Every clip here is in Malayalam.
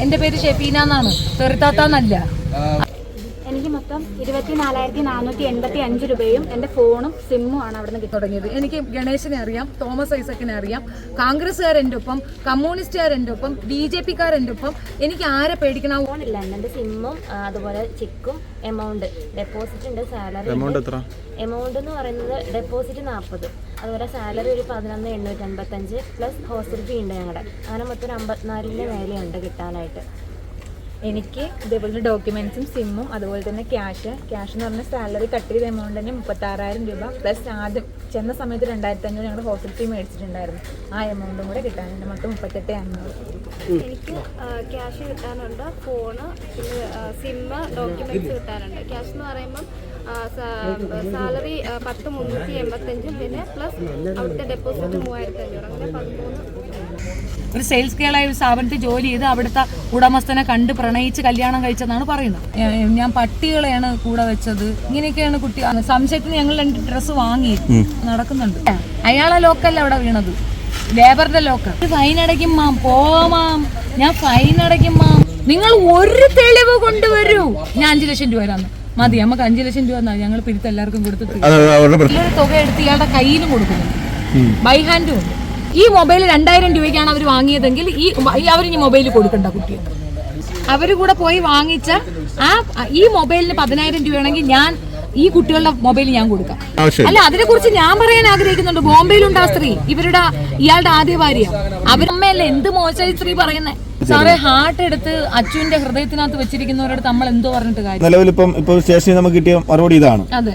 എൻ്റെ പേര് ഷെഫീന എന്നാണ്, തെറിത്താത്താന്നല്ല. എനിക്ക് മൊത്തം 24,485 രൂപയും എൻ്റെ ഫോണും സിമ്മും ആണ് അവിടെ നിന്ന് തുടങ്ങിയത്. എനിക്ക് ഗണേശനെ അറിയാം, തോമസ് ഐസക്കിനെ അറിയാം, കോൺഗ്രസ്സുകാരെൻ്റെ ഒപ്പം, കമ്മ്യൂണിസ്റ്റുകാരെൻ്റെ ഒപ്പം, BJPക്കാരെൻ്റെ ഒപ്പം. എനിക്ക് ആരെ പേടിക്കണം? ഫോണില്ല, എൻ്റെ സിമ്മും അതുപോലെ ചെക്കും എമൗണ്ട് ഡെപ്പോസിറ്റ് ഉണ്ട്, സാലറി എമൗണ്ട് എന്ന് പറയുന്നത് ഡെപ്പോസിറ്റ് 40, അതുപോലെ സാലറി ഒരു 11,855 പ്ലസ് ഹോസ്റ്റൽ ഫീ ഉണ്ട് ഞങ്ങളുടെ. അങ്ങനെ മൊത്തം 54-ന്റെ മേലെയുണ്ട് കിട്ടാനായിട്ട്. എനിക്ക് ഇതേപോലെ ഡോക്യുമെൻറ്റ്സും സിമ്മും അതുപോലെ തന്നെ ക്യാഷ് എന്ന് പറഞ്ഞാൽ സാലറി കട്ട് ചെയ്ത എമൗണ്ട് തന്നെ 36,000 രൂപ പ്ലസ് ആദ്യം ചെന്ന സമയത്ത് 2,500 ഞങ്ങൾ ഹോസ്റ്റൽ ഫീ മേടിച്ചിട്ടുണ്ടായിരുന്നു. ആ എമൗണ്ടും കൂടെ കിട്ടാനുണ്ട്. മൊത്തം 38,500. എനിക്ക് ക്യാഷ് കിട്ടാനുണ്ട്, ഫോണ്, പിന്നെ സിമ്മ്, ഡോക്യുമെൻറ്റ്സ് കിട്ടാനുണ്ട്. ക്യാഷ് എന്ന് പറയുമ്പം സാലറി 10,385 പിന്നെ പ്ലസ് അവിടുത്തെ ഡെപ്പോസിറ്റ് 3,500, അങ്ങനെ 13. ഒരു സെയിൽസ് ഗേളായ ഒരു സ്ഥാപനത്തിൽ ജോലി ചെയ്ത് അവിടുത്തെ ഉടമസ്ഥനെ കണ്ട് പ്രണയിച്ച് കല്യാണം കഴിച്ചെന്നാണ് പറയുന്നത്. ഞാൻ പട്ടികളെയാണ് കൂടെ വെച്ചത്, ഇങ്ങനെയൊക്കെയാണ് കുട്ടി. സംശയത്തിന് ഞങ്ങൾ 2 ഡ്രസ്സ് വാങ്ങി നടക്കുന്നുണ്ട്. അയാളെ ലോക്കല്ല അവിടെ വീണത്, ലേബറിന്റെ ലോക്കൽ. ഫൈൻ അടയ്ക്കും മാം, പോവാം, ഞാൻ ഫൈൻ അടയ്ക്കും മാം. നിങ്ങൾ ഒരു തെളിവ് കൊണ്ടുവരൂ. ഞാൻ 5 ലക്ഷം രൂപ തരാന്ന് മതി, നമുക്ക് 5 ലക്ഷം രൂപ എന്നാ ഞങ്ങൾ പിരിത്ത് എല്ലാവർക്കും കൊടുത്തിട്ട് വലിയൊരു തുക എടുത്ത് ഇയാളുടെ കയ്യിലും കൊടുക്കുന്നുണ്ട്, ബൈ ഹാൻഡും ഉണ്ട്. ഈ മൊബൈൽ 2,000 രൂപയ്ക്കാണ് അവർ വാങ്ങിയതെങ്കിൽ അവരിനി മൊബൈൽ കൊടുക്കണ്ട കുട്ടികൾക്ക്. അവർ കൂടെ പോയി വാങ്ങിച്ച ഈ മൊബൈലിന് 10,000 രൂപയാണെങ്കിൽ ഞാൻ ഈ കുട്ടികളുടെ മൊബൈൽ ഞാൻ കൊടുക്കാം. അല്ല, അതിനെ കുറിച്ച് ഞാൻ പറയാൻ ആഗ്രഹിക്കുന്നുണ്ട്. ബോംബെയിലുണ്ട് ആ സ്ത്രീ, ഇയാളുടെ ആദ്യ ഭാര്യ. അവരമ്മയല്ലേ എന്ത് മോശമായി സ്ത്രീ പറയുന്നേ. സാറേ, ഹാർട്ട് എടുത്ത് അച്ഛന്റെ ഹൃദയത്തിനകത്ത് വെച്ചിരിക്കുന്നവരടുത്ത് നമ്മൾ എന്തോ പറഞ്ഞിട്ട് കാര്യം. നിലവിൽ ഇപ്പൊ സ്റ്റേഷനിൽ നമുക്ക് കിട്ടിയ മറുപടി ഇതാണ്. അതെ,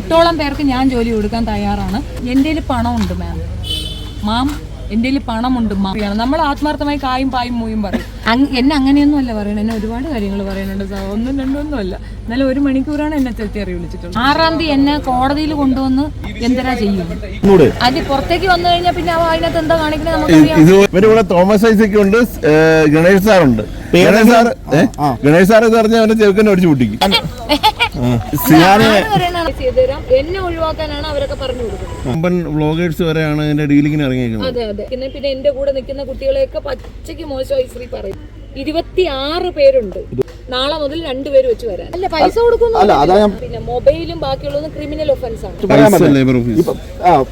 8ഓളം പേർക്ക് ഞാൻ ജോലി കൊടുക്കാൻ തയ്യാറാണ്. എൻ്റെ പണമുണ്ട് മാം, എൻ്റെ പണമുണ്ട് മാം. നമ്മൾ ആത്മാർത്ഥമായി കായും പായും മൂയും പറയും. എന്നെ അങ്ങനെയൊന്നും അല്ല പറയണത്, എന്നെ ഒരുപാട് കാര്യങ്ങൾ പറയുന്നുണ്ട് സാർ, 1-2 അല്ല. എന്നാലും 1 മണിക്കൂറാണ് എന്നെ തെറ്റിയറി വിളിച്ചിട്ടുള്ളത്. 6-ാം തീയതി എന്നെ കോടതിയിൽ കൊണ്ടുവന്ന് എന്തരാ ചെയ്യും. അത് പുറത്തേക്ക് വന്നു കഴിഞ്ഞാൽ പിന്നെ അതിനകത്ത് എന്താ കാണിക്കുന്നത് നമുക്കറിയാം. തോമസ് ഐസക് ഉണ്ട്, ഗണേഷ് സാറുണ്ട്. ഗണേഷ് സാർ പറഞ്ഞ അവന്റെ ചെറുക്കനെ അടിച്ചു പൊട്ടിക്കും. എന്നെ ഒഴിവാക്കാനാണ് അവരൊക്കെ പറഞ്ഞു കൊടുക്കുന്നത്. വ്ളോഗേഴ്സ് വരെയാണ് എന്റെ ഡീലിങ്ങിന് ഇറങ്ങിയിരിക്കുന്നത്. അതെ അതെ. പിന്നെ എന്റെ കൂടെ നിൽക്കുന്ന കുട്ടികളെയൊക്കെ പച്ചയ്ക്ക് മോശമായി ശ്രീ പറയും. 26 പേരുണ്ട്. നാളെ മുതൽ 2 പേര് വെച്ച് വരാൻ. അല്ല, പൈസ കൊടുക്കുന്നു. പിന്നെ മൊബൈലും ബാക്കിയുള്ളതും ക്രിമിനൽ ഒഫൻസ് ആണ്.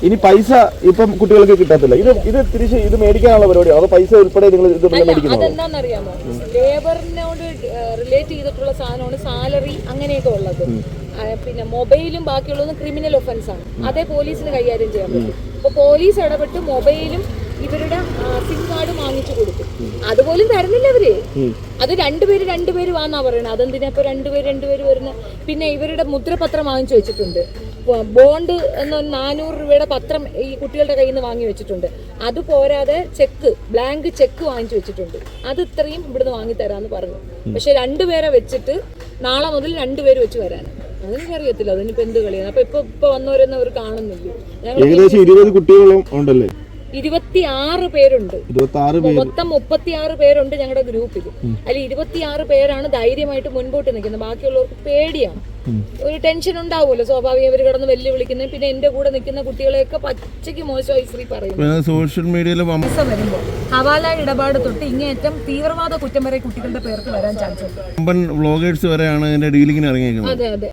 ഇനി പൈസ ഇപ്പം കുട്ടികൾക്ക് കിട്ടത്തില്ല. ഇത് തിരിച്ച് ഇത് മേടിക്കാനുള്ള പരിപാടിയോ അതോ പൈസ ഉൾപ്പെടെ നിങ്ങൾ അതെന്താണെന്നറിയാമോ? ലേബറിനോട് റിലേറ്റ് ചെയ്തിട്ടുള്ള സാധനമാണ് സാലറി, അങ്ങനെയൊക്കെ ഉള്ളത്. പിന്നെ മൊബൈലും ബാക്കിയുള്ളതും ക്രിമിനൽ ഒഫൻസ് ആണ്. അതേ പോലീസിന് കൈകാര്യം ചെയ്യാൻ പറ്റും. അപ്പൊ പോലീസ് ഇടപെട്ട് മൊബൈലും ഇവരുടെ സിം കാർഡ് വാങ്ങിച്ചു കൊടുക്കും. അതുപോലും തരുന്നില്ല അവര്. അത് 2 പേര് വാന്നാ പറയണത്. അതെന്തിനാ ഇപ്പൊ 2 പേര് വരുന്ന? പിന്നെ ഇവരുടെ മുദ്രപത്രം വാങ്ങിച്ചു വെച്ചിട്ടുണ്ട്. ബോണ്ട് എന്ന 400 രൂപയുടെ പത്രം ഈ കുട്ടികളുടെ കയ്യിൽ നിന്ന് വാങ്ങി വെച്ചിട്ടുണ്ട്. അത് പോരാതെ ബ്ലാങ്ക് ചെക്ക് വാങ്ങിച്ചു വെച്ചിട്ടുണ്ട്. അത് ഇത്രയും ഇവിടുന്ന് വാങ്ങി തരാന്ന് പറഞ്ഞു. പക്ഷെ 2 പേരെ വെച്ചിട്ട് നാളെ മുതൽ 2 പേര് വെച്ച് വരാൻ. അതെനിക്കറിയത്തില്ല അതിനിപ്പോ എന്ത് കളിയാണ്. അപ്പൊ ഇപ്പൊ വന്നവരൊന്നും അവർ കാണുന്നില്ല. ഏകദേശം 20 കുട്ടികളും ഉണ്ടല്ലേ? 26 പേരുണ്ട്. മൊത്തം 36 പേരുണ്ട് ഞങ്ങളുടെ ഗ്രൂപ്പിൽ. അതിൽ 26 പേരാണ് ധൈര്യമായിട്ട് മുൻപോട്ട് നിൽക്കുന്നത്. ബാക്കിയുള്ളവർക്ക് പേടിയാണ്, ഒരു ടെൻഷൻ ഉണ്ടാവുമല്ലോ സ്വാഭാവികം. ഇവർ കിടന്ന് വെല്ലുവിളിക്കുന്നത്. പിന്നെ എന്റെ കൂടെ നിൽക്കുന്ന കുട്ടികളെയൊക്കെ പച്ചയ്ക്ക് മോശമായി ശ്രീ പറയുന്നു. സോഷ്യൽ മീഡിയയിൽ വരുമ്പോൾ ഹവാല ഇടപാട് തൊട്ട് ഇങ്ങേറ്റം തീവ്രവാദ കുറ്റം വരെ കുട്ടികളുടെ പേർക്ക് വരാൻ ചാൻസ് ഉണ്ട്. വ്ളോഗേഴ്സ് വരെയാണ് എന്റെ ഡീലിങ്ങിന് ഇറങ്ങിയിരിക്കുന്നത്. അതെ അതെ.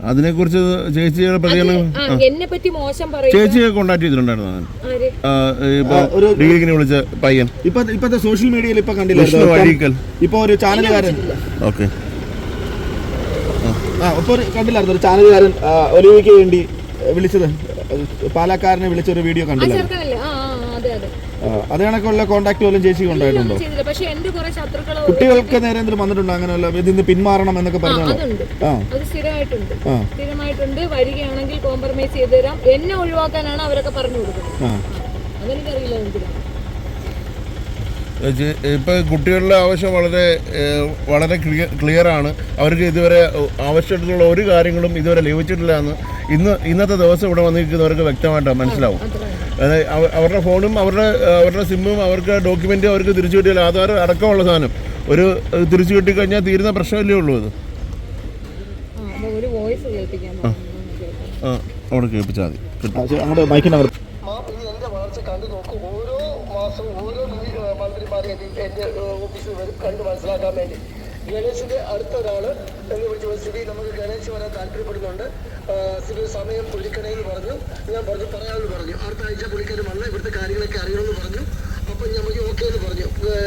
അതിനെക്കുറിച്ച് ചേച്ചിയുടെ പ്രതികരണം, എന്നെ പറ്റി മോശം പറയും. ചേച്ചിയെ കോണ്ടാക്ട് ചെയ്തിട്ടുണ്ടായിരുന്നു ഡീലിങ്ങിന് വിളിച്ച പയ്യൻ. ഇപ്പത്തെ സോഷ്യൽ മീഡിയയിൽ ഇപ്പൊ കണ്ടില്ല, ഇപ്പൊ ഒരു ചാനലുകാരൻ കണ്ടില്ലായിരുന്നു, ഒരു ചാനലുകാരൻ ഒലിവിക്ക് വേണ്ടി വിളിച്ചത്, പാലക്കാരനെ വിളിച്ചൊരു വീഡിയോ കണ്ടില്ല. അത് കണക്കുള്ള കോണ്ടാക്ട് പോലും ചേച്ചിക്ക് ഉണ്ടായിട്ടുണ്ടോ? കുട്ടികൾക്ക് നേരെ എന്തെങ്കിലും വന്നിട്ടുണ്ടോ? അങ്ങനെയല്ല, ഇതിന്ന് പിന്മാറണം എന്നൊക്കെ പറഞ്ഞാൽ സ്ഥിരമായിട്ടുണ്ട്. വരികയാണെങ്കിൽ കോംപ്രമൈസ് ചെയ്ത് തരാം. എന്നെ ഒഴിവാക്കാനാണ് അവരൊക്കെ പറഞ്ഞു കൊടുക്കുന്നത്. അതെനിക്കറിയില്ല എന്തിനാ. ഇപ്പൊ കുട്ടികളുടെ ആവശ്യം വളരെ ക്ലിയർ ആണ്. അവർക്ക് ഇതുവരെ ആവശ്യമായിട്ടുള്ള ഒരു കാര്യങ്ങളും ഇതുവരെ ലഭിച്ചിട്ടില്ല എന്ന് ഇന്നത്തെ ദിവസം ഇവിടെ വന്നിരിക്കുന്നവർക്ക് വ്യക്തമായിട്ട് മനസ്സിലാവും. അതായത് അവരുടെ ഫോണും അവരുടെ സിമ്മും അവർക്ക് ഡോക്യുമെന്റും അവർക്ക് തിരിച്ചു കിട്ടിയാൽ ആധാർ അടക്കമുള്ള സാധനം ഒരു തിരിച്ചു കിട്ടിക്കഴിഞ്ഞാൽ തീരുന്ന പ്രശ്നമല്ലേ ഉള്ളൂ. അത് അവിടെ കേൾപ്പിച്ചാൽ മതി. മാറി എൻ്റെ ഓഫീസിൽ വരും കണ്ട് മനസ്സിലാക്കാൻ വേണ്ടി. ഗണേശിൻ്റെ അടുത്തൊരാള് എന്ന് വിളിച്ചു, സിബി നമുക്ക് ഗണേശ് വരാൻ താല്പര്യപ്പെടുന്നുണ്ട്, സിബി സമയം പുള്ളിക്കണേ എന്ന് പറഞ്ഞു. ഞാൻ പറഞ്ഞു പറയാമെന്ന് പറഞ്ഞു. അടുത്ത ആഴ്ച പുള്ളിക്കാരൻ വന്ന് ഇവിടുത്തെ കാര്യങ്ങളൊക്കെ അറിയണമെന്ന് പറഞ്ഞു. അപ്പം നമുക്ക് ഓക്കെ എന്ന് പറഞ്ഞു.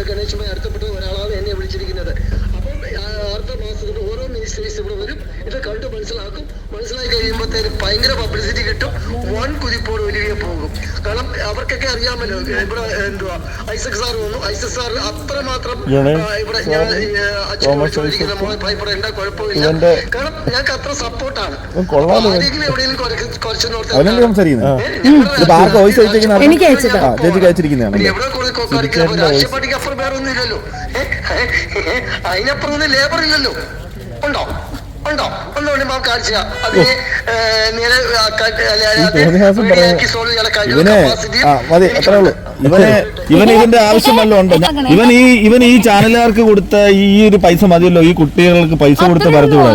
ഗണേശുമായി അടുത്തപ്പെട്ട ഒരാളാണ് എന്നെ വിളിച്ചിരിക്കുന്നത്. അപ്പം അടുത്ത മാസത്തിൽ ഓരോ മിനിസ്റ്റേഴ്സ് ഇവിടെ വരും, ഇത് കണ്ട് മനസ്സിലാക്കും. മനസ്സിലാക്കി കഴിയുമ്പോഴത്തേനും ഭയങ്കര പബ്ലിസിറ്റി കിട്ടും. വൺ കുതിപ്പോട് ഒലിവിയെ പോകും. കാരണം അവർക്കൊക്കെ അറിയാമല്ലോ ഇവിടെ എന്തുവാ ഐസക് സാർ വന്നു. ഐസക് സാർ അത്രമാത്രം ഇവിടെ ഞാൻ ചോദിക്കുന്ന മോളെ ഭയപ്പെടാൻ എന്താ കുഴപ്പമില്ല. കാരണം ഞങ്ങൾക്ക് അത്ര സപ്പോർട്ടാണ്. ആരെങ്കിലും എവിടെയെങ്കിലും കുറച്ച് എവിടെ രാഷ്ട്രീയ പാർട്ടിക്ക് അപ്പുറം വേറെ ഒന്നും ഇല്ലല്ലോ. അതിനപ്പുറം ഒന്നും ലേബർ ഇല്ലല്ലോ. ഉണ്ടോ ഉണ്ടോ ഒന്നുകൊണ്ട് മാം കാണിച്ച അതിന് ഇവന് ഇതിന്റെ ആവശ്യമല്ലോ ഉണ്ട്. ഇവൻ ഈ ചാനലുകാർക്ക് കൊടുത്ത ഈ ഒരു പൈസ മതിയല്ലോ ഈ കുട്ടികൾക്ക് പൈസ കൊടുത്ത് പരത്തുകൂടാ.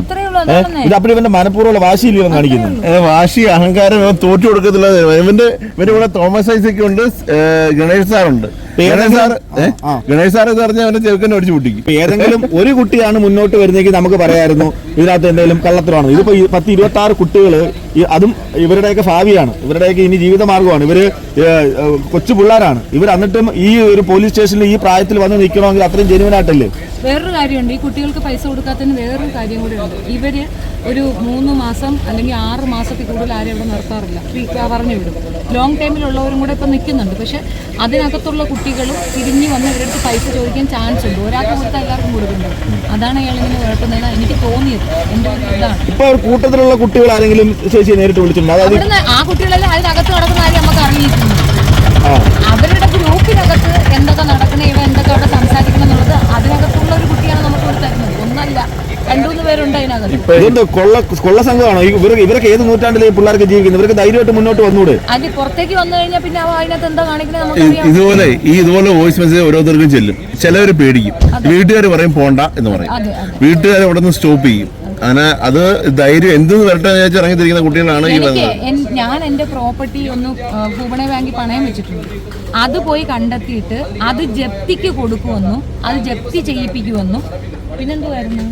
ഇത് അപ്പോൾ ഇവന്റെ മനഃപൂർവ്വമുള്ള വാശിയിൽ ഇവൻ കാണിക്കുന്നത്. വാശി അഹങ്കാരം തോറ്റു കൊടുക്കത്തില്ല. ഇവന്റെ ഇവിടെ തോമസ് ഐസക് ഉണ്ട്, ഗണേഷ് സാറുണ്ട്. ഗണേഷ് സാർ എന്ന് പറഞ്ഞാൽ അവന്റെ ചെറുക്കനെ അടിച്ചു പൊട്ടിക്കും. ഏതെങ്കിലും ഒരു കുട്ടിയാണ് മുന്നോട്ട് വരുന്നെങ്കിൽ നമുക്ക് പറയായിരുന്നു ഇതിനകത്ത് എന്തെങ്കിലും കള്ളത്തരമാണ്. ഇതിപ്പോ 10-26 കുട്ടികള്, അതും ഇവരുടെയൊക്കെ ഭാവിയാണ്, ഇവരുടെയൊക്കെ ഇനി ജീവിതമാർഗമാണ്. ഇവര് കൊച്ചു പിള്ളേരാണ്. ഇവർ എന്നിട്ടും ഈ ഒരു പോലീസ് സ്റ്റേഷനിൽ ഈ പ്രായത്തിൽ വന്ന് നിൽക്കണമെങ്കിൽ അത്രയും ജെനുവിനായിട്ടല്ലേ. വേറൊരു കാര്യമുണ്ട്, ഈ കുട്ടികൾക്ക് പൈസ കൊടുക്കാത്തതിന് വേറൊരു കാര്യം കൂടെ ഉണ്ട്. ഇവര് ഒരു 3 മാസം അല്ലെങ്കിൽ 6 മാസത്തിൽ കൂടുതൽ ആരും ഇവിടെ നിർത്താറില്ല, പറഞ്ഞു വിടും. ലോങ് ടൈമിലുള്ളവരും കൂടെ ഇപ്പം നിൽക്കുന്നുണ്ട്. പക്ഷെ അതിനകത്തുള്ള കുട്ടികളും തിരിഞ്ഞു വന്ന് ഇവരുടെ പൈസ ചോദിക്കാൻ ചാൻസ് ഉണ്ട്. ഒരാൾക്ക് കൊടുത്താൽ എല്ലാവർക്കും കൊടുക്കുന്നുണ്ട്. അതാണ് അയാളിങ്ങനെ കുഴപ്പമെന്നാണ് എനിക്ക് തോന്നിയത്. എൻ്റെ ഒരു ഇതാണ്. ഇപ്പൊ കൂട്ടത്തിലുള്ള കുട്ടികൾ ആരെങ്കിലും ചേച്ചിയെ നേരിട്ട് വിളിച്ചിട്ടുണ്ട്? അവിടുന്ന് ആ കുട്ടികളെല്ലാം അതിനകത്ത് നടക്കുന്ന കാര്യം നമുക്ക് അറിയിക്കുന്നു. അവരുടെ ഗ്രൂപ്പിനകത്ത് എന്തൊക്കെ നടക്കുന്ന, ഇവ എന്തൊക്കെ അവിടെ സംസാരിക്കണം എന്നുള്ളത് അതിനകത്തുള്ള ഒരു കുട്ടിയാണ് നമുക്ക് കൊടുത്തിരുന്നത്. ഒന്നല്ല 2-3 പേരുണ്ട് അതിനകത്ത്. കൊള്ള സംഘമാണോ ഇവരൊക്കെ? ഏത് നൂറ്റാണ്ടിലെ പിള്ളേർക്ക് ജീവിക്കുന്നത്? ഇവർക്ക് ധൈര്യമായിട്ട് മുന്നോട്ട് വന്നൂടെ? അത് പുറത്തേക്ക് വന്നു കഴിഞ്ഞാൽ പിന്നെ അതിനകത്ത് എന്താ കാണിക്കുന്നത് നമുക്ക് ഇതുപോലെ വോയിസ് മെസ്സേജ് ഓരോരുത്തർക്കും ചെല്ലും. ചിലവര് പേടിക്കും, വീട്ടുകാർ പറയും പോണ്ട എന്ന് പറയും, വീട്ടുകാർ അവിടെ നിന്ന് സ്റ്റോപ്പ് ചെയ്യും. അങ്ങനെ അത് ധൈര്യം എന്തെന്ന് വരട്ടെ വെച്ച് ഇറങ്ങിത്തിരിക്കുന്ന കുട്ടികളാണ് ഈ വന്നത്. ഞാൻ എന്റെ പ്രോപ്പർട്ടി ഒന്ന് ഭൂപണ ബാങ്കിൽ പണയം വെച്ചിട്ടുണ്ട്. അത് പോയി കണ്ടെത്തിയിട്ട് അത് ജപ്തിക്ക് കൊടുക്കുമെന്നും അത് ജപ്തി ചെയ്യിപ്പിക്കുമെന്നും പിന്നെന്തുവായിരുന്നു.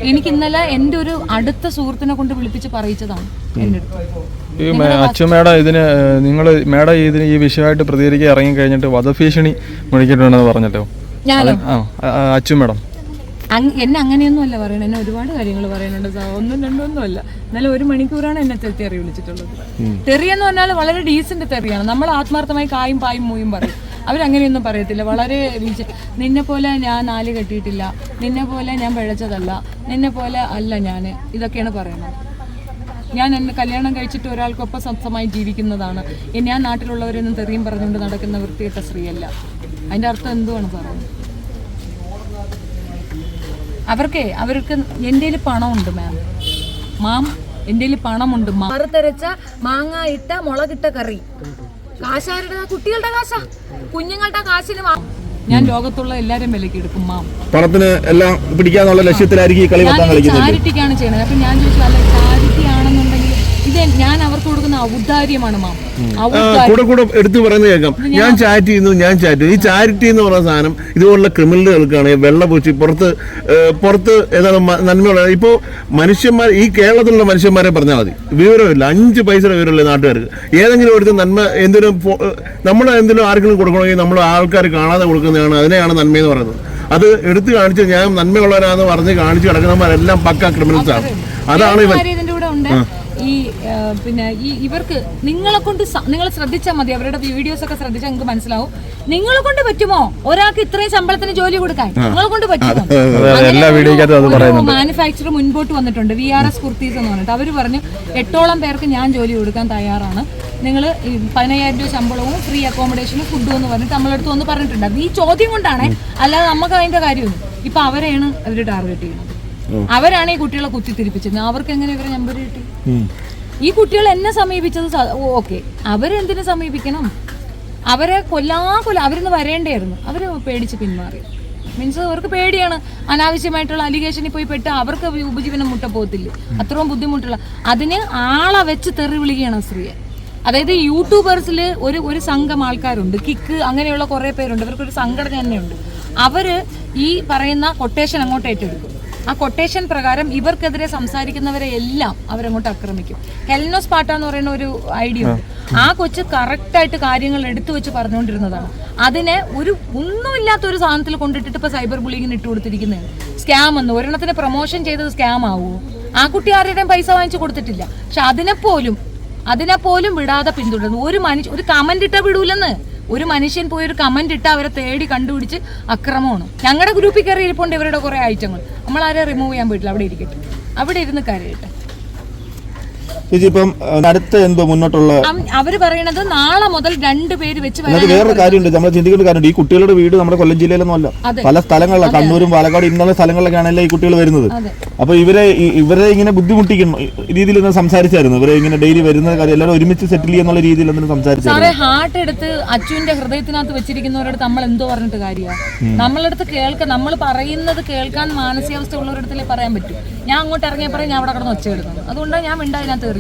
എനിക്ക് ഇന്നലെ എൻ്റെ ഒരു അടുത്ത സുഹൃത്തിനെ കൊണ്ട് വിളിപ്പിച്ച് പറയിച്ചതാണ് എൻ്റെ അടുത്ത്. ഈ അച്ചുമേട ഇതിന് മേഡം ഇതിന് ഈ വിഷയമായിട്ട് പ്രതികരിക്കാൻ ഇറങ്ങി കഴിഞ്ഞിട്ട് വധഭീഷണി മുഴക്കിയിട്ടുണ്ടെന്ന് പറഞ്ഞല്ലോ അച്ചുമേടം. എന്നെ അങ്ങനെയൊന്നും അല്ല പറയണത്, എന്നെ ഒരുപാട് കാര്യങ്ങൾ പറയുന്നുണ്ട്. 1-2 അല്ല. എന്നാലും 1 മണിക്കൂറാണ് എന്നെ തെറി വിളിച്ചിട്ടുള്ളത്. തെറിയെന്ന് പറഞ്ഞാൽ വളരെ ഡീസന്റ് തെറിയാണ്. നമ്മൾ ആത്മാർത്ഥമായി കായും പായും മൂയും പറയും. അവരങ്ങനെയൊന്നും പറയത്തില്ല. വളരെ നിന്നെ പോലെ ഞാൻ 4 കെട്ടിയിട്ടില്ല, നിന്നെ പോലെ ഞാൻ പിഴച്ചതല്ല, നിന്നെ പോലെ അല്ല ഞാൻ, ഇതൊക്കെയാണ് പറയുന്നത്. ഞാൻ എന്നെ കല്യാണം കഴിച്ചിട്ട് ഒരാൾക്കൊപ്പം സ്വന്തമായി ജീവിക്കുന്നതാണ്. ഞാൻ നാട്ടിലുള്ളവരൊന്നും തെറിയും പറഞ്ഞുകൊണ്ട് നടക്കുന്ന വൃത്തികെട്ട സ്ത്രീയല്ല. അതിൻ്റെ അർത്ഥം എന്തുവാണ് പറയുന്നത്? അവർക്ക് എൻ്റെ പണമുണ്ട് മാം എൻ്റെ പണമുണ്ട്. മറുതരച്ച മാങ്ങ ഇട്ട മുളകിട്ട കറി കാശാരുടെ കുട്ടികളുടെ കാശാ, കുഞ്ഞുങ്ങളുടെ കാശിന് ഞാൻ ലോകത്തുള്ള എല്ലാവരും വിലക്ക് എടുക്കും മാം. പണത്തിന് എല്ലാം പിടിക്കാന്നുള്ള ലക്ഷ്യത്തിലായിരിക്കും ഈ കളി കളിക്കുന്നത്. ചാരിറ്റിക്കാണ് ചെയ്യുന്നത്. അപ്പൊ ഞാൻ ചോദിച്ചു, അല്ല ചാരിറ്റി ആണെന്നുണ്ടെങ്കിൽ ഇത് ഞാൻ അവർക്ക് കൊടുക്കുന്ന ഔദാര്യമാണ് മാം. കൂടെ എടുത്തു പറയുന്നത് കേൾക്കാം. ഞാൻ ചാറ്റ് ചെയ്യുന്നു. ഈ ചാരിറ്റി എന്ന് പറയുന്ന സാധനം ഇതുപോലുള്ള ക്രിമിനലുകൾക്കാണ് വെള്ളപൂച്ചി പുറത്ത് ഏതാണ് നന്മയുള്ള. ഇപ്പോൾ മനുഷ്യന്മാർ ഈ കേരളത്തിലുള്ള മനുഷ്യന്മാരെ പറഞ്ഞാൽ മതി, വിവരമില്ല, 5 പൈസയുടെ വിവരമില്ല നാട്ടുകാർക്ക്. ഏതെങ്കിലും ഒരു നന്മ എന്തിനും എന്തിനും ആർക്കെങ്കിലും കൊടുക്കണമെങ്കിൽ നമ്മൾ ആൾക്കാർ കാണാതെ കൊടുക്കുന്നതാണ്, അതിനെയാണ് നന്മയെന്ന് പറയുന്നത്. അത് എടുത്തു കാണിച്ച് ഞാൻ നന്മയുള്ളവരാന്ന് പറഞ്ഞ് കാണിച്ചു കിടക്കുന്നവരെല്ലാം പക്ക ക്രിമിനൽസ് ആണ്. അതാണ് ഇവൻ. ഈ പിന്നെ ഇവർക്ക് നിങ്ങളെ കൊണ്ട് നിങ്ങൾ ശ്രദ്ധിച്ചാൽ മതി. അവരുടെ വീഡിയോസ് ഒക്കെ ശ്രദ്ധിച്ചാൽ നിങ്ങൾക്ക് മനസ്സിലാവും. നിങ്ങളെ കൊണ്ട് പറ്റുമോ ഒരാൾക്ക് ഇത്രയും ശമ്പളത്തിന് ജോലി കൊടുക്കാൻ? നിങ്ങളെ കൊണ്ട് പറ്റുമോ? മാനുഫാക്ചർ മുൻപോട്ട് വന്നിട്ടുണ്ട്, VRS കുർത്തീസ് എന്ന് പറഞ്ഞിട്ട്. അവർ പറഞ്ഞു 8ഓളം പേർക്ക് ഞാൻ ജോലി കൊടുക്കാൻ തയ്യാറാണ്, നിങ്ങൾ 15,000 രൂപ ശമ്പളവും ഫ്രീ അക്കോമഡേഷനും ഫുഡും എന്ന് പറഞ്ഞിട്ട് നമ്മളടുത്ത് വന്ന് പറഞ്ഞിട്ടുണ്ട്. ഈ ചോദ്യം കൊണ്ടാണ്, അല്ലാതെ നമുക്ക് അതിന്റെ കാര്യമൊന്നും. ഇപ്പൊ അവരെയാണ് അവർ ടാർഗറ്റ് ചെയ്യുന്നത്. അവരാണ് ഈ കുട്ടികളെ കുത്തിത്തിരിപ്പിച്ചത്. അവർക്ക് എങ്ങനെ ഇവരെ നമ്പർ കിട്ടി? ഈ കുട്ടികൾ എന്നെ സമീപിച്ചത് ഓക്കെ, അവരെന്തിനു സമീപിക്കണം? അവരെ അവരിന്ന് വരേണ്ടായിരുന്നു. അവര് പേടിച്ച് പിന്മാറി. മീൻസ് അവർക്ക് പേടിയാണ്. അനാവശ്യമായിട്ടുള്ള അലിഗേഷനിൽ പോയി പെട്ട് അവർക്ക് ഉപജീവനം മുട്ട പോകത്തില്ലേ? അത്രയും ബുദ്ധിമുട്ടുള്ള അതിന് ആളെ വെച്ച് തെറി വിളിക്കുകയാണ് സ്ത്രീയെ. അതായത് യൂട്യൂബേഴ്സിൽ ഒരു സംഘം ആൾക്കാരുണ്ട്, കിക്ക് അങ്ങനെയുള്ള കുറേ പേരുണ്ട്, ഇവർക്കൊരു സംഘടന തന്നെയുണ്ട്. അവര് ഈ പറയുന്ന കൊട്ടേഷൻ അങ്ങോട്ട് ഏറ്റെടുക്കും. ആ കൊട്ടേഷൻ പ്രകാരം ഇവർക്കെതിരെ സംസാരിക്കുന്നവരെ എല്ലാം അവരങ്ങോട്ട് ആക്രമിക്കും. ഹെൽനോസ് പാട്ട എന്ന് പറയുന്ന ഒരു ഐഡിയ ഉണ്ട്. ആ കൊച്ച് കറക്റ്റായിട്ട് കാര്യങ്ങൾ എടുത്തു വെച്ച് പറഞ്ഞുകൊണ്ടിരുന്നതാണ്. അതിനെ ഒന്നുമില്ലാത്തൊരു സാധനത്തിൽ കൊണ്ടിട്ടിട്ട് ഇപ്പൊ സൈബർ ബുള്ളിങ്ങിന് ഇട്ട് കൊടുത്തിരിക്കുന്നതാണ്. സ്കാം എന്ന് ഒരെണ്ണത്തിന് പ്രൊമോഷൻ ചെയ്തത് സ്കാം ആവുമോ? ആ കുട്ടി ആരുടെയും പൈസ വാങ്ങിച്ചു കൊടുത്തിട്ടില്ല. പക്ഷെ അതിനെപ്പോലും വിടാതെ പിന്തുടരുന്നു. ഒരു കമന്റ് ഇട്ടാ വിടൂലെന്ന്. ഒരു മനുഷ്യൻ പോയി ഒരു കമന്റ് ഇട്ട് അവരെ തേടി കണ്ടുപിടിച്ച് അക്രമമാണ്. ഞങ്ങളുടെ ഗ്രൂപ്പിൽ കയറി ഇരിപ്പുണ്ട് ഇവരുടെ കുറെ ഐറ്റങ്ങൾ. നമ്മളാരെ റിമൂവ് ചെയ്യാൻ പോയിട്ടില്ല. അവിടെ ഇരിക്കട്ടെ, അവിടെ ഇരുന്ന് കരയട്ടെ. ഇപ്പം അടുത്ത എന്തോ മുന്നോട്ടുള്ള അവര് പറയണത് നാളെ മുതൽ 2 പേര് വെച്ച് വേറൊരു കാര്യമുണ്ട്, നമ്മൾ ചിന്തിക്കേണ്ട കാര്യമുണ്ട്. ഈ കുട്ടികളുടെ വീട് നമ്മുടെ കൊല്ലം ജില്ലയിലൊന്നും അല്ല, പല സ്ഥലങ്ങളിലാണ്, കണ്ണൂരും പാലക്കാട് ഇന്നുള്ള സ്ഥലങ്ങളിലൊക്കെയാണല്ലോ ഈ കുട്ടികൾ വരുന്നത്. അപ്പൊ ഇവരെ ഇങ്ങനെ ബുദ്ധിമുട്ടിക്കുന്ന രീതിയിൽ ഒന്ന് സംസാരിച്ചായിരുന്നു. ഇവരെ ഇങ്ങനെ ഡെയിലി വരുന്ന കാര്യം എല്ലാവരും ഒരുമിച്ച് സെറ്റിൽ ചെയ്യുന്നുള്ള രീതിയിൽ ഒന്നും സംസാരിച്ചു. ഹാർട്ട് എടുത്ത് അച്ഛന്റെ ഹൃദയത്തിനകത്ത് വെച്ചിരിക്കുന്നവരടുത്ത് നമ്മൾ എന്തോ പറഞ്ഞിട്ട് കാര്യമാണ്? നമ്മളടുത്ത് നമ്മൾ പറയുന്നത് കേൾക്കാൻ മാനസികാവസ്ഥ ഉള്ളവരടുത്തല്ലേ പറയാൻ പറ്റും. ഞാൻ അങ്ങോട്ട് ഇറങ്ങിയ പറയും ഞാൻ അവിടെ കിടന്ന് ഒച്ച ഇടുന്നത്. അതുകൊണ്ടാണ് ഞാൻ മിണ്ടാതിനകത്ത്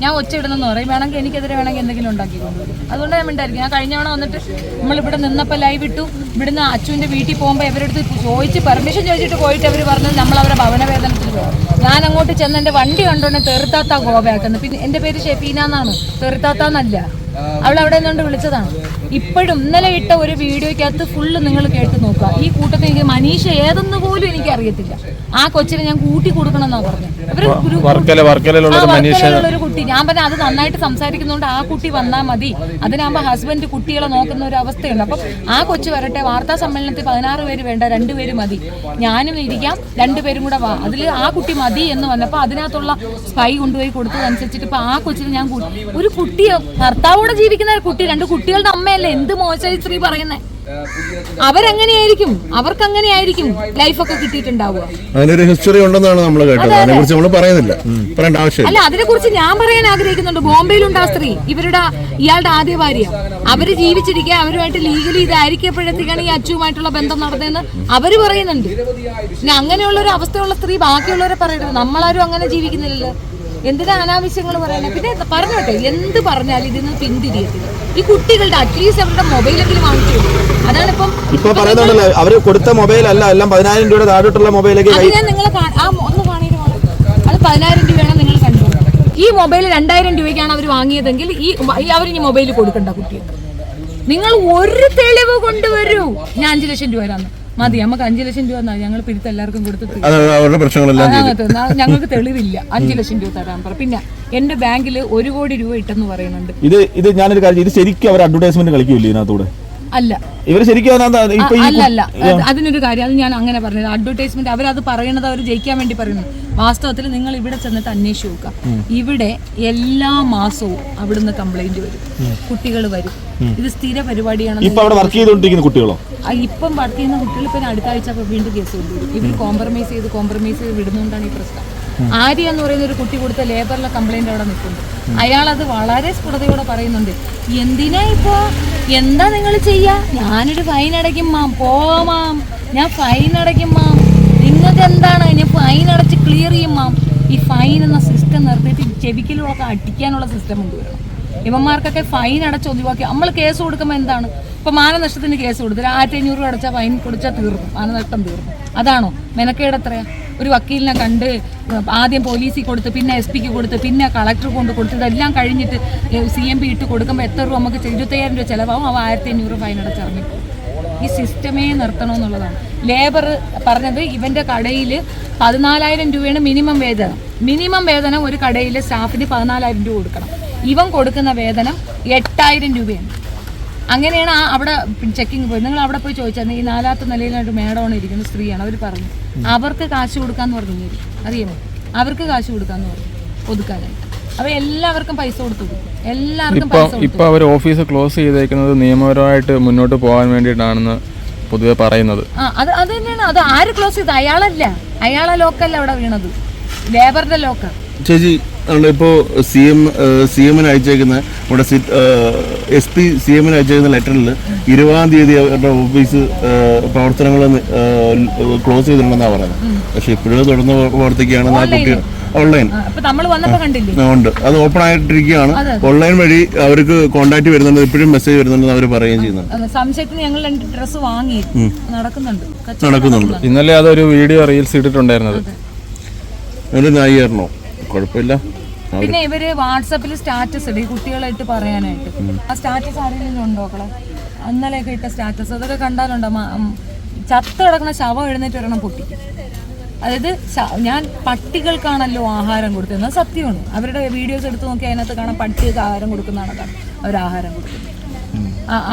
ഞാൻ ഒച്ച ഇടുന്നെന്ന് പറയും. വേണമെങ്കിൽ എനിക്കെതിരെ വേണമെങ്കിൽ എന്തെങ്കിലും ഉണ്ടാക്കിക്കൊണ്ടുവരും. അതുകൊണ്ട് ഞാൻ മിണ്ടായിരിക്കും. ഞാൻ കഴിഞ്ഞ തവണ വന്നിട്ട് നമ്മളിവിടെ നിന്നപ്പോൾ ലൈവ് ഇട്ടു. ഇവിടുന്ന് അച്ഛൻ്റെ വീട്ടിൽ പോകുമ്പോൾ ഇവരടുത്ത് ചോദിച്ച് പെർമിഷൻ ചോദിച്ചിട്ട് പോയിട്ട് അവർ പറഞ്ഞത് നമ്മളവരെ ഭവനവേദനത്തിൽ പോകും. ഞാൻ അങ്ങോട്ട് ചെന്ന് എൻ്റെ വണ്ടി കണ്ടോണ്ട് തെറുത്താത്ത ഗോവയാക്കുന്നത്. പിന്നെ എൻ്റെ പേര് ഷെഫീന എന്നാണ്, തെറുത്താത്തന്നല്ല. അവളവിടെ നിന്നുകൊണ്ട് വിളിച്ചതാണ്. ഇപ്പോഴും ഇന്നലെ ഇട്ട ഒരു വീഡിയോയ്ക്കകത്ത് ഫുള്ള് നിങ്ങൾ കേട്ട് നോക്കുക. ഈ കൂട്ടത്തിൽ എനിക്ക് മനീഷ ഏതെന്ന് പോലും എനിക്ക് അറിയത്തില്ല. ആ കൊച്ചിനെ ഞാൻ കൂട്ടി കൊടുക്കണം എന്നാ പറഞ്ഞത്. ഒരു കുട്ടി, ഞാൻ പറഞ്ഞ അത് നന്നായിട്ട് സംസാരിക്കുന്നതുകൊണ്ട് ആ കുട്ടി വന്നാൽ മതി. അതിനാകുമ്പോ ഹസ്ബൻഡ് കുട്ടികളെ നോക്കുന്ന ഒരു അവസ്ഥയുണ്ട്. അപ്പം ആ കൊച്ചു വരട്ടെ. വാർത്താ സമ്മേളനത്തിൽ 16 പേര് വേണ്ട, 2 പേര് മതി. ഞാനും ഇരിക്കാം, 2 പേരും കൂടെ വാ. അതിൽ ആ കുട്ടി മതി എന്ന് പറഞ്ഞപ്പോൾ അതിനകത്തുള്ള സ്പൈ കൊണ്ടുപോയി കൊടുത്തതനുസരിച്ചിട്ട് ഇപ്പൊ ആ കൊച്ചിനെ ഞാൻ ഒരു കുട്ടിയെ ഭർത്താവോടെ ജീവിക്കുന്ന ഒരു കുട്ടി, 2 കുട്ടികളുടെ അമ്മയല്ലേ. എന്ത് മോശമായി സ്ത്രീ പറയുന്നേ? അവരെങ്ങനെയായിരിക്കും, അവർക്ക് അങ്ങനെയായിരിക്കും ലൈഫൊക്കെ കിട്ടിയിട്ടുണ്ടാവുക. അതിനൊരു ഹിസ്റ്ററി ഉണ്ടെന്നാണ് നമ്മൾ കേട്ടത്. അതിനെക്കുറിച്ച് നമ്മൾ പറയുന്നില്ല, പറയേണ്ട ആവശ്യമില്ല. അല്ല, അതിനെക്കുറിച്ച് ഞാൻ പറയാൻ ആഗ്രഹിക്കുന്നുണ്ട്. ബോംബെയിലുണ്ട് ആ സ്ത്രീ, ഇയാളുടെ ആദ്യ ഭാര്യ. അവര് ജീവിച്ചിരിക്കുക, അവരുമായിട്ട് ലീഗലി ഇതായിരിക്കപ്പോഴത്തേക്കാണ് ഈ അച്ചുവുമായിട്ടുള്ള ബന്ധം നടന്നതെന്ന് അവര് പറയുന്നുണ്ട്. പിന്നെ അങ്ങനെയുള്ള ഒരു അവസ്ഥയുള്ള സ്ത്രീ ബാക്കിയുള്ളവരെ പറയരുത്. നമ്മളാരും അങ്ങനെ ജീവിക്കുന്നില്ലല്ലോ. എന്തിനാ അനാവശ്യങ്ങൾ പറയണേ? പിന്നെ പറഞ്ഞോട്ടെ, എന്ത് പറഞ്ഞാലും ഇതിന്ന് പിന്തിരിയത്തില്ല. ഈ കുട്ടികളുടെ അറ്റ്ലീസ്റ്റ് അവരുടെ മൊബൈലെങ്കിലും വാങ്ങിച്ചു. അതാണ് ഇപ്പൊ പറയുന്നുണ്ടല്ലോ, അവര് കൊടുത്ത മൊബൈൽ അല്ല, എല്ലാം 10,000 രൂപയുടെ താഴോട്ടുള്ള മൊബൈലൊക്കെ. അത് ഞാൻ നിങ്ങളെ ഒന്ന് കാണിയിരുന്നു. അത് 10,000 രൂപയാണ് നിങ്ങൾ കണ്ടു. ഈ മൊബൈൽ 2,000 രൂപയ്ക്കാണ് അവർ വാങ്ങിയതെങ്കിൽ അവർ ഈ മൊബൈൽ കൊടുക്കണ്ട കുട്ടികൾക്ക്. നിങ്ങൾ ഒരു തെളിവ് കൊണ്ടുവരൂ. ഞാൻ 5 ലക്ഷം രൂപ തരാന്ന് മതി. നമുക്ക് 5 ലക്ഷം രൂപ ഞങ്ങൾ പിരിത്ത് എല്ലാവർക്കും കൊടുത്തിട്ട് ഞങ്ങൾക്ക് തെളിവില്ല. 5 ലക്ഷം രൂപ തരാൻ പറ. പിന്നെ എന്റെ ബാങ്കിൽ 1 കോടി രൂപ ഇട്ടെന്ന് പറയുന്നുണ്ട്. ഇത് ഞാനൊരു കാര്യം, ഇത് ശരിക്കും അവർ അഡ്വർടൈസ്മെന്റ് കളിക്കൂല്ലേ ഇതിനകത്തൂടെ? അല്ല, ഇവര് ശരിക്കും അല്ല. അതിനൊരു കാര്യം, അത് ഞാൻ അങ്ങനെ പറഞ്ഞത്. അഡ്വർടൈസ്മെന്റ് അവരത് പറയണത് അവർ ജയിക്കാൻ വേണ്ടി പറയുന്നത്. വാസ്തവത്തിൽ നിങ്ങൾ ഇവിടെ ചെന്നിട്ട് അന്വേഷിച്ച് നോക്കുക. ഇവിടെ എല്ലാ മാസവും അവിടുന്ന് കംപ്ലൈന്റ് വരും, കുട്ടികൾ വരും. ഇത് സ്ഥിര പരിപാടിയാണ്. ഇപ്പം വർക്ക് ചെയ്യുന്ന കുട്ടികൾ ഇപ്പൊ അടുത്ത ആഴ്ച വീണ്ടും കേസ് കൊണ്ടുവരും. ഇവർ കോംപ്രമൈസ് ചെയ്ത് വിടുന്നതുകൊണ്ടാണ് ഈ പ്രശ്നം. ആര്യ എന്ന് പറയുന്ന ഒരു കുട്ടി കൊടുത്ത ലേബറിലെ കംപ്ലൈന്റ് അവിടെ നിൽക്കുന്നുണ്ട്. അയാൾ അത് വളരെ സ്ഫുടതയോടെ പറയുന്നുണ്ട്. എന്താ നിങ്ങൾ ചെയ്യാ? ഞാനൊരു ഫൈൻ അടയ്ക്കും മാം, പോവാം, ഞാൻ ഫൈൻ അടയ്ക്കും മാം. നിങ്ങൾക്ക് എന്താണ്? ഞാൻ ഫൈൻ അടച്ച് ക്ലിയർ ചെയ്യും മാം. ഈ ഫൈൻ എന്ന സിസ്റ്റം നിർത്തിയിട്ട് ചെവിക്കലൊക്കെ അടിക്കാനുള്ള സിസ്റ്റം കൊണ്ടുവരണം. ഇവന്മാർക്കൊക്കെ ഫൈൻ അടച്ച് ഒഴിവാക്കി. നമ്മൾ കേസ് കൊടുക്കുമ്പോൾ എന്താണ്? ഇപ്പൊ മാനനഷ്ടത്തിന് കേസ് കൊടുത്തില്ല, 1500 രൂപ അടച്ചാൽ ഫൈൻ കൊടുച്ചാൽ തീർന്നു, മാനനഷ്ടം തീർന്നു. അതാണോ മെനക്കേട്? എത്രയാ? ഒരു വക്കീലിനെ കണ്ട് ആദ്യം പോലീസിൽ കൊടുത്ത്, പിന്നെ SP കൊടുത്ത്, പിന്നെ കളക്ടർ കൊണ്ട് കൊടുത്ത്, ഇതെല്ലാം കഴിഞ്ഞിട്ട് CMP ഇട്ട് കൊടുക്കുമ്പോൾ എത്ര രൂപ നമുക്ക് 25,000 രൂപ ചിലവാകും. അവ 1500 ഫൈൻ അടച്ചിറങ്ങിപ്പോകും. ഈ സിസ്റ്റമേ നിർത്തണമെന്നുള്ളതാണ്. ലേബർ പറഞ്ഞത് ഇവന്റെ കടയിൽ 14,000 രൂപയാണ് മിനിമം വേതനം. മിനിമം വേതനം ഒരു കടയിലെ സ്റ്റാഫിന് 14,000 രൂപ കൊടുക്കണം. ഇവൻ കൊടുക്കുന്ന വേതനം 8,000 രൂപയാണ്. അങ്ങനെയാണ് അവിടെ ചെക്കിങ് പോയി. നിങ്ങൾ അവിടെ പോയി ചോദിച്ചാൽ ഈ 4ാമത്തെ നിലയിലായിട്ട് മേഡമാണ് ഇരിക്കുന്ന സ്ത്രീയാണ്. അവർ പറഞ്ഞു അവർക്ക് കാശ് കൊടുക്കാന്ന് പറഞ്ഞു. അറിയാമോ? അവർക്ക് കാശ് കൊടുക്കാന്ന് പറഞ്ഞു ഒതുക്കാനായിട്ട്. അപ്പൊ എല്ലാവർക്കും പൈസ കൊടുത്തു. എല്ലാവർക്കും ഇപ്പൊ അവർ ഓഫീസ് ക്ലോസ് ചെയ്തേക്കുന്നത് നിയമപരമായിട്ട് മുന്നോട്ട് പോകാൻ വേണ്ടിയിട്ടാണെന്ന് പൊതുവെ പറയുന്നത്. അത് തന്നെയാണ്. അത് ആര് ക്ലോസ് ചെയ്ത്? അയാളല്ല, അയാളെ ലോക്കല്ല അവിടെ വീണത്, ലേബറിന്റെ ലോക്ക. ചേച്ചി, ഇപ്പോൾ സി എമ്മിന് അയച്ചേക്കുന്ന നമ്മുടെ SP CM-ന് അയച്ചേക്കുന്ന ലെറ്ററിൽ 20-ാം തീയതി അവരുടെ ഓഫീസ് പ്രവർത്തനങ്ങൾ ക്ലോസ് ചെയ്തിട്ടുണ്ടെന്നാണ് പറയുന്നത്. പക്ഷെ ഇപ്പോഴും തുടർന്ന് പ്രവർത്തിക്കുകയാണെന്ന് ആ കുട്ടി ഓൺലൈൻ ഉണ്ട്, അത് ഓപ്പൺ ആയിട്ടിരിക്കുകയാണ്. ഓൺലൈൻ വഴി അവർക്ക് കോൺടാക്ട് വരുന്നുണ്ട്, ഇപ്പോഴും മെസ്സേജ് വരുന്നുണ്ടെന്ന് അവർ പറയുകയും ചെയ്യുന്നുണ്ട്. സംശയത്തിന് ഞങ്ങൾ 2 ഡ്രസ്സ് വാങ്ങി നടക്കുന്നുണ്ട്. ഇന്നലെ അതൊരു വീഡിയോ റീൽസ് ഇട്ടിട്ടുണ്ടായിരുന്നത്. ഒരു ന്യായീകരണോ കുഴപ്പമില്ല. പിന്നെ ഇവര് വാട്സാപ്പിൽ സ്റ്റാറ്റസ് ഇടും ഈ കുട്ടികളായിട്ട് പറയാനായിട്ട്. ആ സ്റ്റാറ്റസ് ആരെങ്കിലും ഉണ്ടോ? ഇന്നലെയൊക്കെ ഇട്ട സ്റ്റാറ്റസ് അതൊക്കെ കണ്ടാലുണ്ടോ? ചത്ത് കിടക്കുന്ന ശവം എഴുന്നേറ്റ് വരണം പൊട്ടിക്കും. അതായത് ഞാൻ പട്ടികൾക്കാണല്ലോ ആഹാരം കൊടുക്കുന്നത്, സത്യമാണ്. അവരുടെ വീഡിയോസ് എടുത്ത് നോക്കി അതിനകത്ത് കാണാൻ പട്ടികൾക്ക് ആഹാരം കൊടുക്കുന്നതാണ് അവർ ആഹാരം കൊടുക്കുന്നത്.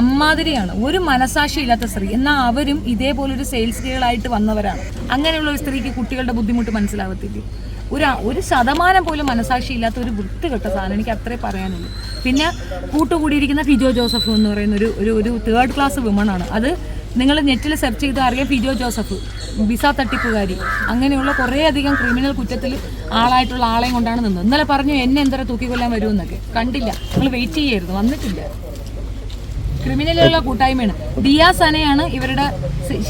അമ്മാതിരിയാണ്. ഒരു മനസാക്ഷി ഇല്ലാത്ത സ്ത്രീ. എന്നാൽ അവരും ഇതേപോലൊരു സെയിൽസ് ഗേളായിട്ട് വന്നവരാണ്. അങ്ങനെയുള്ള ഒരു സ്ത്രീക്ക് കുട്ടികളുടെ ബുദ്ധിമുട്ട് മനസ്സിലാവത്തില്ലേ? ഒരു ശതമാനം പോലും മനസാക്ഷി ഇല്ലാത്ത ഒരു വൃത്തികെട്ട സാധനം, എനിക്ക് അത്രേ പറയാനുള്ളൂ. പിന്നെ കൂട്ടുകൂടിയിരിക്കുന്ന ഫിജോ ജോസഫ് എന്ന് പറയുന്ന ഒരു 3rd ക്ലാസ് വിമണാണ്. അത് നിങ്ങൾ നെറ്റിൽ സെർച്ച് ചെയ്ത് അറിയാം. ഫിജോ ജോസഫ് വിസ തട്ടിപ്പുകാരി, അങ്ങനെയുള്ള കുറേയധികം ക്രിമിനൽ കുറ്റത്തിൽ ആളായിട്ടുള്ള ആളെയും കൊണ്ടാണ് നിന്നത്. ഇന്നലെ പറഞ്ഞു എന്നെ എന്തര തൂക്കിക്കൊല്ലാൻ വരുമെന്നൊക്കെ. കണ്ടില്ല, നിങ്ങൾ വെയിറ്റ് ചെയ്യായിരുന്നു, വന്നിട്ടില്ല. ക്രിമിനലുള്ള കൂട്ടായ്മയാണ്. ദിയ സനയാണ് ഇവരുടെ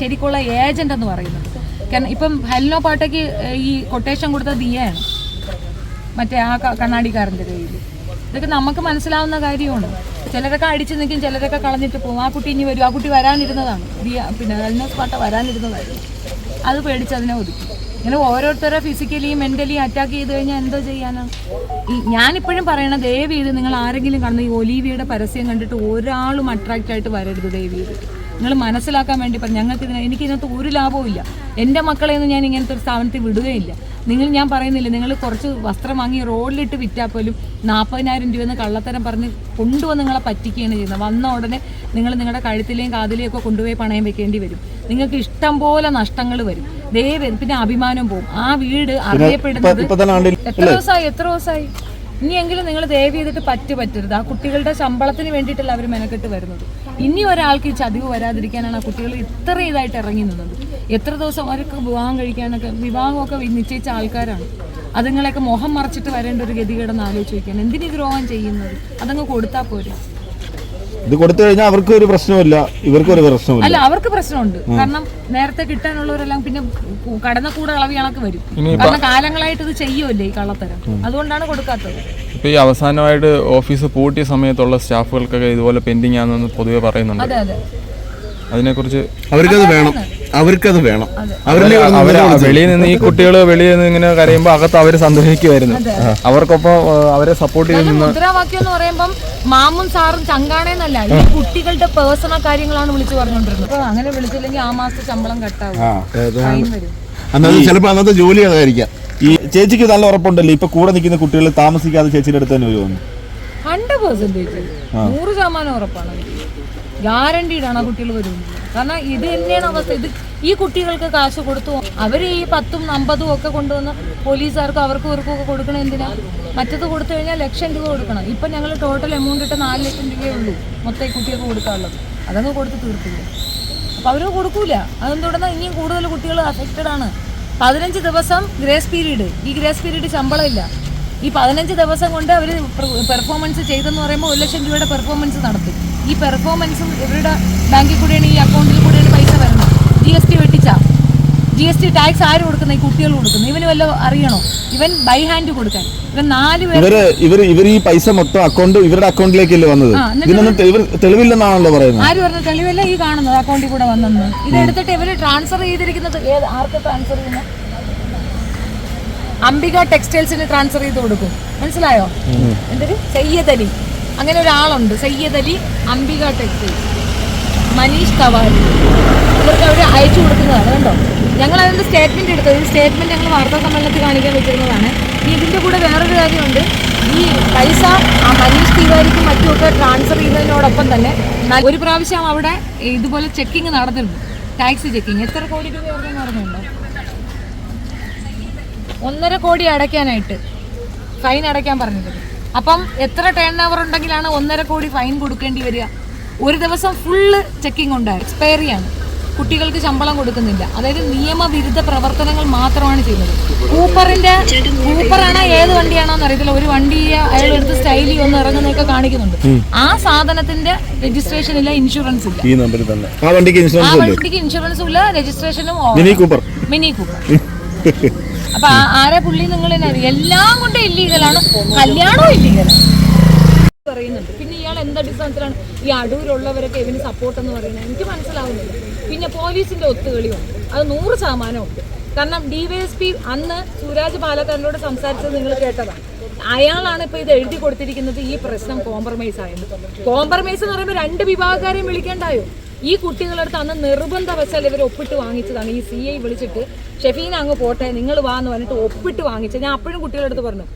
ശരിക്കുള്ള ഏജന്റ് എന്ന് പറയുന്നത്. കാരണം ഇപ്പം ഹെൽനോ പാട്ടയ്ക്ക് ഈ കൊട്ടേഷൻ കൊടുത്ത ദിയയാണ്, മറ്റേ ആ കണ്ണാടിക്കാരൻ്റെ കയ്യിൽ. ഇതൊക്കെ നമുക്ക് മനസ്സിലാവുന്ന കാര്യമാണ്. ചിലരൊക്കെ അടിച്ചു നിൽക്കും, ചിലരൊക്കെ കളഞ്ഞിട്ട് പോകും. ആ കുട്ടി ഇനി വരും, ആ കുട്ടി വരാനിരുന്നതാണ്. പിന്നെ ഹെൽനോസ് പാട്ട വരാനിരുന്നതായിരുന്നു. അത് പേടിച്ച് അതിനെ ഒതുക്കി. ഇങ്ങനെ ഓരോരുത്തരെ ഫിസിക്കലിയും മെൻ്റലിയും അറ്റാക്ക് ചെയ്ത് കഴിഞ്ഞാൽ എന്തോ ചെയ്യാനാണ്? ഞാനിപ്പോഴും പറയണ, ദയവ് ചെയ്ത് നിങ്ങൾ ആരെങ്കിലും കാണുന്ന ഈ ഒലീവിയുടെ പരസ്യം കണ്ടിട്ട് ഒരാളും അട്രാക്റ്റ് ആയിട്ട് വരരുത്. ദയവ് ചെയ്ത് നിങ്ങൾ മനസ്സിലാക്കാൻ വേണ്ടി പറഞ്ഞു. എനിക്കിതിനകത്ത് ഒരു ലാഭവും ഇല്ല. എൻ്റെ മക്കളെയൊന്നും ഞാൻ ഇങ്ങനത്തെ ഒരു സ്ഥാപനത്തിൽ വിടുകയില്ല. ഞാൻ പറയുന്നില്ല, നിങ്ങൾ കുറച്ച് വസ്ത്രം വാങ്ങി റോഡിലിട്ട് വിറ്റാൽ പോലും 40,000 രൂപ കള്ളത്തരം പറഞ്ഞ് കൊണ്ടുവന്ന് നിങ്ങളെ പറ്റിക്കുകയാണ് ചെയ്യുന്നത്. വന്ന ഉടനെ നിങ്ങൾ നിങ്ങളുടെ കഴുത്തിലെയും കാതിലെയും ഒക്കെ കൊണ്ടുപോയി പണയം വെക്കേണ്ടി വരും. നിങ്ങൾക്ക് ഇഷ്ടം പോലെ നഷ്ടങ്ങൾ വരും. പിന്നെ അഭിമാനം പോകും. ആ വീട് അറിയപ്പെടുന്നത് എത്ര ദിവസമായി ഇനിയെങ്കിലും നിങ്ങൾ ദയവ് ചെയ്തിട്ട് പറ്റരുത്. ആ കുട്ടികളുടെ ശമ്പളത്തിന് വേണ്ടിയിട്ടല്ല അവർ മെനക്കെട്ട് വരുന്നത്. ഇനി ഒരാൾക്ക് ഈ ചതിവ് വരാതിരിക്കാനാണ് ആ കുട്ടികൾ ഇത്ര ഇതായിട്ട് ഇറങ്ങി നിന്നത്. എത്ര ദിവസം അവർക്ക് വിവാഹമൊക്കെ നിശ്ചയിച്ച ആൾക്കാരാണ്. അതുങ്ങളെയൊക്കെ മുഖം മറച്ചിട്ട് വരേണ്ട ഒരു ഗതികേടെന്ന് ആലോചിച്ച് വയ്ക്കാൻ. എന്തിനു ദ്രോഹം ചെയ്യുന്നത്? അതങ്ങ് കൊടുത്താൽ പോരെ. ഇത് കൊടുത്തു കഴിഞ്ഞാൽ അവർക്ക് ഒരു പ്രശ്നമില്ല, ഇവർക്കൊരു പ്രശ്നമില്ല. അല്ല, അവർക്ക് പ്രശ്നമുണ്ട്. കാരണം നേരത്തെ കിട്ടാനുള്ളവരെല്ലാം പിന്നെ കടന്ന കൂടെ ഇളവി കണക്ക് വരും. കാരണം കാലങ്ങളായിട്ട് ഇത് ചെയ്യുമല്ലേ ഈ കള്ളത്തരം, അതുകൊണ്ടാണ് കൊടുക്കാത്തത്. ഇപ്പൊ ഈ അവസാനമായിട്ട് ഓഫീസ് പൂട്ടിയ സമയത്തുള്ള സ്റ്റാഫുകൾക്കൊക്കെ ഇതുപോലെ പെൻഡിങ് ആണെന്ന് പൊതുവെ പറയുന്നുണ്ട്. അതെ അതെ, അവർക്കത് വേണം. വെളിയിൽ നിന്ന് ഈ കുട്ടികൾ വെളിയിൽ നിന്ന് ഇങ്ങനെ കരയുമ്പോൾ അകത്ത് അവര് സന്തോഷിക്കുമായിരുന്നു. അവർക്കൊപ്പം അവരെ സപ്പോർട്ട് ചെയ്ത് മുദ്രാവാക്യം എന്ന് പറയുമ്പം മാമും സാറും ചങ്കാണേന്നല്ല, ഈ കുട്ടികളുടെ പേഴ്സണൽ കാര്യങ്ങളാണ് വിളിച്ചു പറഞ്ഞോണ്ടിരുന്നത്. അപ്പൊ അങ്ങനെ വിളിച്ചില്ലെങ്കിൽ ആ മാസത്തെ ശമ്പളം കട്ടാവും, ഫൈൻ വരും. ചിലപ്പോൾ അന്നത്തെ ജോലി അതായിരിക്കാം. ഈ ചേച്ചിക്ക് നല്ല ഉറപ്പുണ്ടല്ലോ ഇപ്പൊ കൂടെ നിൽക്കുന്ന കുട്ടികൾ താമസിക്കാതെ ചേച്ചിയുടെ അടുത്ത് തന്നെ വരുമെന്ന്? 100% 100% ഉറപ്പാണ്. ഗ്യാരണ്ടീഡാണ് ആ കുട്ടികൾ വരുന്നത്. കാരണം ഇത് തന്നെയാണ് അവസ്ഥ. ഈ കുട്ടികൾക്ക് കാശ് കൊടുത്തു അവർ ഈ 10ഉം 50ഉം ഒക്കെ കൊണ്ടുവന്ന് പോലീസുകാർക്കും അവർക്കും ഇവർക്കും ഒക്കെ കൊടുക്കണം. എന്തിനാ? മറ്റത് കൊടുത്തു കഴിഞ്ഞാൽ ലക്ഷം രൂപ കൊടുക്കണം. ഇപ്പം ഞങ്ങൾ ടോട്ടൽ എമൗണ്ട് ഇട്ട് 4 ലക്ഷം രൂപയേ ഉള്ളൂ മൊത്തം ഈ കുട്ടികൾക്ക് കൊടുക്കാനുള്ളത്. അതങ്ങ് കൊടുത്ത് തീർത്തില്ല. അപ്പോൾ അവർ കൊടുക്കൂല. അതെന്തുകൊണ്ടാ ഇനിയും കൂടുതൽ കുട്ടികൾ അഫക്റ്റഡ് ആണ്. 15 ദിവസം ഗ്രേസ് പീരീഡ്. ഈ ഗ്രേസ് പീരീഡ് ശമ്പളം ഇല്ല. ഈ 15 ദിവസം കൊണ്ട് അവർ പെർഫോമൻസ് ചെയ്തെന്ന് പറയുമ്പോൾ 1 ലക്ഷം രൂപയുടെ പെർഫോമൻസ് നടത്തി. ഈ പെർഫോമൻസും ഇവരുടെ ബാങ്കിൽ കൂടെയാണ്, ഈ അക്കൗണ്ടിൽ കൂടെയാണ് പൈസ വരുന്നത്. GST വെട്ടിച്ചാ. GST ടാക്സ് ആര് കൊടുക്കുന്നത്? ഈ കുട്ടികൾ കൊടുക്കുന്നത്. ഇവന് വല്ല അറിയണോ? ഇവൻ ബൈ ഹാൻഡ് കൊടുക്കാൻ. ഇവൻ 4 പേര് ഇവർ ഈ പൈസ മൊത്തം ഇവരുടെ അക്കൗണ്ടിലേക്കല്ലേ വന്നത്? ഇതിനൊന്നും തെളിവില്ലെന്നാണല്ലോ പറയുന്നത്. ആര് പറഞ്ഞ തെളിവല്ല? ഈ കാണുന്നത് അക്കൗണ്ടിൽ കൂടെ വന്നെന്ന്. ഇതെടുത്തിട്ട് ഇവര് ട്രാൻസ്ഫർ ചെയ്തിരിക്കുന്നത് ആർക്ക് ട്രാൻസ്ഫർ ചെയ്യുന്നത്? അംബിക ടെക്സ്റ്റൈൽസിന് ട്രാൻസ്ഫർ ചെയ്ത് കൊടുക്കും. മനസ്സിലായോ? എന്തൊരു സയ്യദ് അലി, അങ്ങനെ ഒരാളുണ്ട്. സയ്യദ് അലി, അംബിക ടെക്സ്റ്റൈൽസ്, മനീഷ് തവാരി, ഇവർക്ക് അവർ അയച്ചു കൊടുക്കുന്നതാണ്. കണ്ടോ, ഞങ്ങൾ അതിൻ്റെ സ്റ്റേറ്റ്മെന്റ് എടുത്തത്. ഈ സ്റ്റേറ്റ്മെന്റ് ഞങ്ങൾ വാർത്താ സമ്മേളനത്തിൽ കാണിക്കാൻ വെച്ചിരുന്നതാണ്. ഇതിൻ്റെ കൂടെ വേറൊരു കാര്യമുണ്ട്. ഈ പൈസ ആ മനീഷ് തിവാരിക്കും മറ്റുമൊക്കെ ട്രാൻസ്ഫർ ചെയ്യുന്നതിനോടൊപ്പം തന്നെ ഒരു പ്രാവശ്യം അവിടെ ഇതുപോലെ ചെക്കിങ് നടന്നിരുന്നു. Tax checking. എത്ര കോടി രൂപ അവർക്ക് നടന്നുണ്ടോ? 1.5 കോടി അടയ്ക്കാനായിട്ട് ഫൈൻ അടയ്ക്കാൻ പറഞ്ഞിട്ടുണ്ട്. അപ്പം എത്ര ടേൺ ഓവർ ഉണ്ടെങ്കിലാണ് 1.5 കോടി ഫൈൻ കൊടുക്കേണ്ടി വരിക? ഒരു ദിവസം ഫുള്ള് ചെക്കിംഗ് ഉണ്ടായി. എക്സ്പയറിയാണ്. കുട്ടികൾക്ക് ശമ്പളം കൊടുക്കുന്നില്ല. അതായത് നിയമവിരുദ്ധ പ്രവർത്തനങ്ങൾ മാത്രമാണ് ചെയ്യുന്നത്. കൂപ്പറാണോ ഏത് വണ്ടിയാണോന്ന് അറിയത്തില്ല, ഒരു വണ്ടി അയാൾ എടുത്ത് സ്റ്റൈലി ഒന്ന് ഇറങ്ങുന്നതൊക്കെ കാണിക്കുന്നുണ്ട്. ആ സാധനത്തിന്റെ രജിസ്ട്രേഷൻ ഇല്ല, ഇൻഷുറൻസ് ഇല്ല. ഈ നമ്പറിൽ തന്നെ ആ വണ്ടിക്ക് ഇൻഷുറൻസും ഇല്ല, രജിസ്ട്രേഷനും മിനി കൂപ്പർ. അപ്പൊ ആരെ പുള്ളി നിങ്ങൾ എല്ലാം കൊണ്ട് ഇല്ലീഗലാണ്, കല്യാണവും ഇല്ലീഗലാണ് പറയുന്നുണ്ട്. പിന്നെ ഇയാൾ എന്തടിസ്ഥാനത്തിലാണ് ഈ അടൂരുള്ളവരൊക്കെ ഇവന് സപ്പോർട്ട് എന്ന് പറയുന്നത് എനിക്ക് മനസ്സിലാവുന്നില്ല. പിന്നെ പോലീസിന്റെ ഒത്തുകളിയുണ്ട്, അത് 100% ഉണ്ട്. കാരണം DYSP അന്ന് സൂരാജ് പാലക്കാരനോട് സംസാരിച്ചത് നിങ്ങൾ കേട്ടതാണ്. അയാളാണ് ഇപ്പൊ ഇത് എഴുതി കൊടുത്തിരിക്കുന്നത്. ഈ പ്രശ്നം കോംപ്രമൈസ് ആയത്. കോംപ്രമൈസ് എന്ന് പറയുമ്പോൾ 2 വിഭാഗക്കാരെയും വിളിക്കണ്ടായോ? ഈ കുട്ടികളടുത്ത് അന്ന് നിർബന്ധവശാൽ ഇവർ ഒപ്പിട്ട് വാങ്ങിച്ചതാണ്. ഈ CI വിളിച്ചിട്ട് ഷെഫീന അങ്ങ് പോട്ടെ, നിങ്ങൾ വാന്ന് പറഞ്ഞിട്ട് ഒപ്പിട്ട് വാങ്ങിച്ചത്. ഞാൻ അപ്പോഴും കുട്ടികളടുത്ത് പറഞ്ഞു,